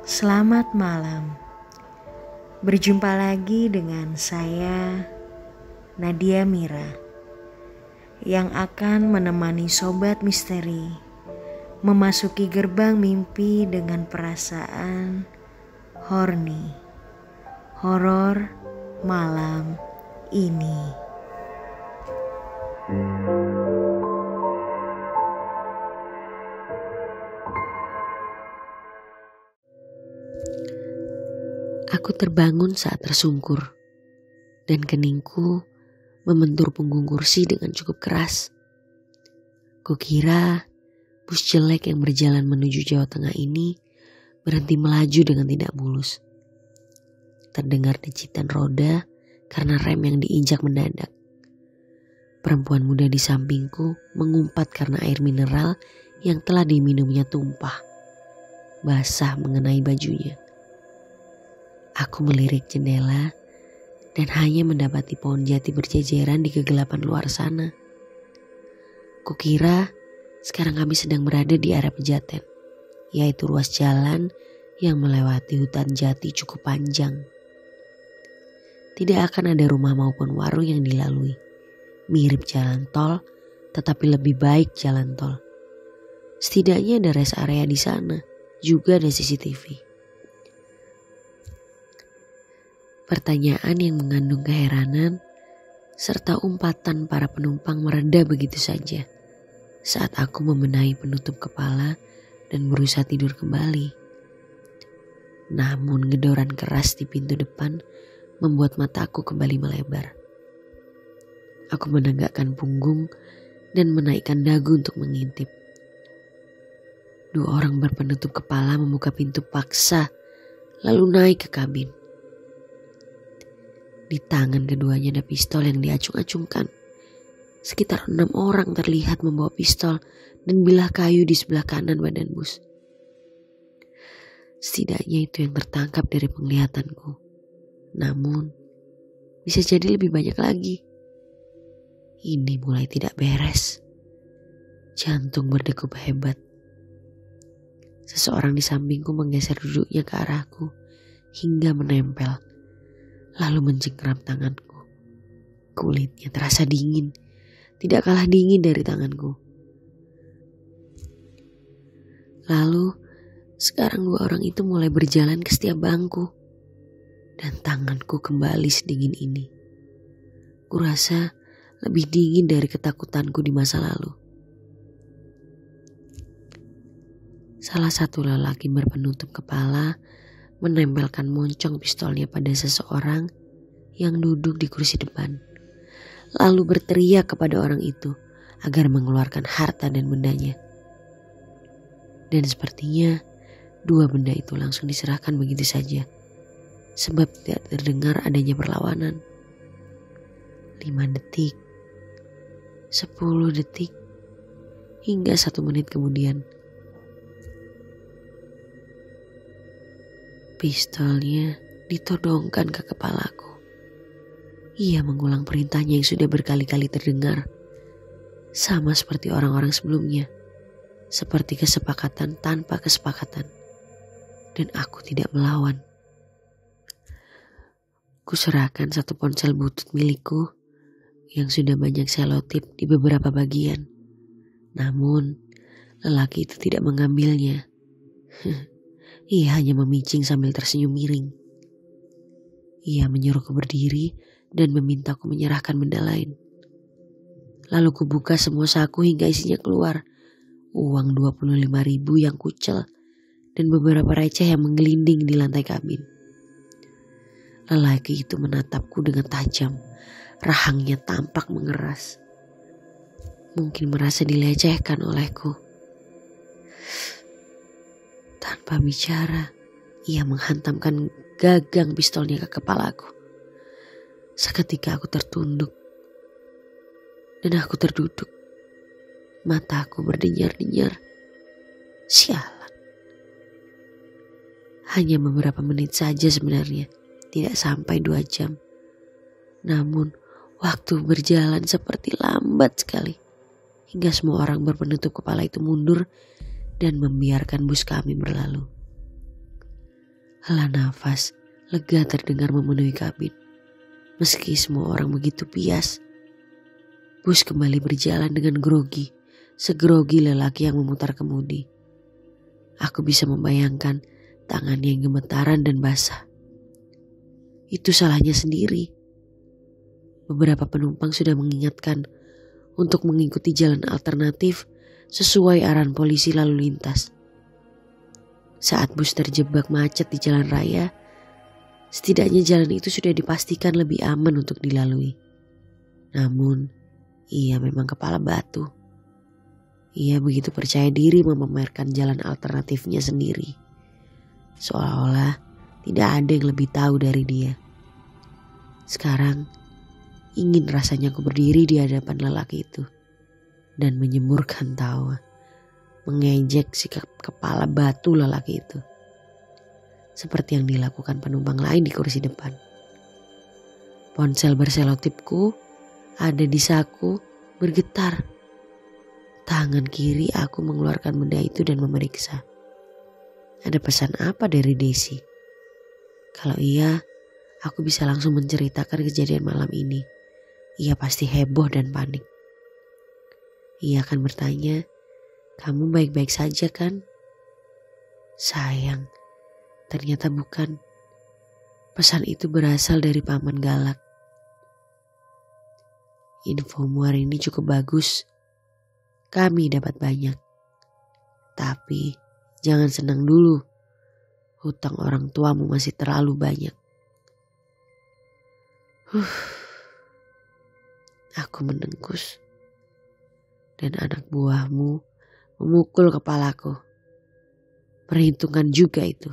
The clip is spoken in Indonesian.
Selamat malam. Berjumpa lagi dengan saya, Nadia Mira, yang akan menemani Sobat Misteri memasuki gerbang mimpi dengan perasaan horny, horor malam ini. Aku terbangun saat tersungkur, dan keningku membentur punggung kursi dengan cukup keras. Kukira bus jelek yang berjalan menuju Jawa Tengah ini berhenti melaju dengan tidak mulus. Terdengar decitan roda karena rem yang diinjak mendadak. Perempuan muda di sampingku mengumpat karena air mineral yang telah diminumnya tumpah, basah mengenai bajunya. Aku melirik jendela dan hanya mendapati pohon jati berjejeran di kegelapan luar sana. Kukira sekarang kami sedang berada di area Pejaten, yaitu ruas jalan yang melewati hutan jati cukup panjang. Tidak akan ada rumah maupun warung yang dilalui. Mirip jalan tol, tetapi lebih baik jalan tol. Setidaknya ada rest area di sana, juga ada CCTV. Pertanyaan yang mengandung keheranan serta umpatan para penumpang mereda begitu saja saat aku membenahi penutup kepala dan berusaha tidur kembali. Namun gedoran keras di pintu depan membuat mataku kembali melebar. Aku menegakkan punggung dan menaikkan dagu untuk mengintip. Dua orang berpenutup kepala membuka pintu paksa lalu naik ke kabin. Di tangan keduanya ada pistol yang diacung-acungkan. Sekitar 6 orang terlihat membawa pistol dan bilah kayu di sebelah kanan badan bus. Setidaknya itu yang tertangkap dari penglihatanku. Namun, bisa jadi lebih banyak lagi. Ini mulai tidak beres. Jantung berdegup hebat. Seseorang di sampingku menggeser duduknya ke arahku hingga menempel. Lalu mencengkram tanganku. Kulitnya terasa dingin, tidak kalah dingin dari tanganku. Lalu, sekarang dua orang itu mulai berjalan ke setiap bangku. Dan tanganku kembali sedingin ini. Kurasa lebih dingin dari ketakutanku di masa lalu. Salah satu lelaki berpenutup kepala menempelkan moncong pistolnya pada seseorang yang duduk di kursi depan. Lalu berteriak kepada orang itu agar mengeluarkan harta dan bendanya. Dan sepertinya dua benda itu langsung diserahkan begitu saja. Sebab tidak terdengar adanya perlawanan. 5 detik, 10 detik, hingga 1 menit kemudian. Pistolnya ditodongkan ke kepalaku. Ia mengulang perintahnya yang sudah berkali-kali terdengar. Sama seperti orang-orang sebelumnya. Seperti kesepakatan tanpa kesepakatan. Dan aku tidak melawan. Kuserahkan satu ponsel butut milikku yang sudah banyak selotip di beberapa bagian. Namun, lelaki itu tidak mengambilnya. Ia hanya memicing sambil tersenyum miring. Ia menyuruhku berdiri dan memintaku menyerahkan benda lain. Lalu kubuka semua saku hingga isinya keluar. Uang 25.000 yang kucel dan beberapa receh yang menggelinding di lantai kabin. Lelaki itu menatapku dengan tajam. Rahangnya tampak mengeras. Mungkin merasa dilecehkan olehku. Tanpa bicara, ia menghantamkan gagang pistolnya ke kepalaku. Seketika aku tertunduk dan aku terduduk. Mataku berdenyar-denyar. Sialan. Hanya beberapa menit saja sebenarnya, tidak sampai 2 jam. Namun waktu berjalan seperti lambat sekali. Hingga semua orang berpenutup kepala itu mundur dan membiarkan bus kami berlalu. Hela nafas lega terdengar memenuhi kabin. Meski semua orang begitu bias, bus kembali berjalan dengan grogi, segrogi lelaki yang memutar kemudi. Aku bisa membayangkan tangannya yang gemetaran dan basah. Itu salahnya sendiri. Beberapa penumpang sudah mengingatkan untuk mengikuti jalan alternatif sesuai arahan polisi lalu lintas. Saat bus terjebak macet di jalan raya, setidaknya jalan itu sudah dipastikan lebih aman untuk dilalui. Namun, ia memang kepala batu. Ia begitu percaya diri memamerkan jalan alternatifnya sendiri. Seolah-olah tidak ada yang lebih tahu dari dia. Sekarang, ingin rasanya aku berdiri di hadapan lelaki itu dan menyemburkan tawa, mengejek sikap kepala batu lelaki itu. Seperti yang dilakukan penumpang lain di kursi depan. Ponsel berselotipku ada di saku bergetar. Tangan kiri aku mengeluarkan benda itu dan memeriksa. Ada pesan apa dari Desi? Kalau iya, aku bisa langsung menceritakan kejadian malam ini. Ia pasti heboh dan panik. Ia akan bertanya, "Kamu baik-baik saja kan?" Sayang, ternyata bukan. Pesan itu berasal dari Paman Galak. Infomu hari ini cukup bagus. Kami dapat banyak. Tapi jangan senang dulu. Hutang orang tuamu masih terlalu banyak. Aku menengkus. Dan anak buahmu memukul kepalaku. Perhitungkan juga itu.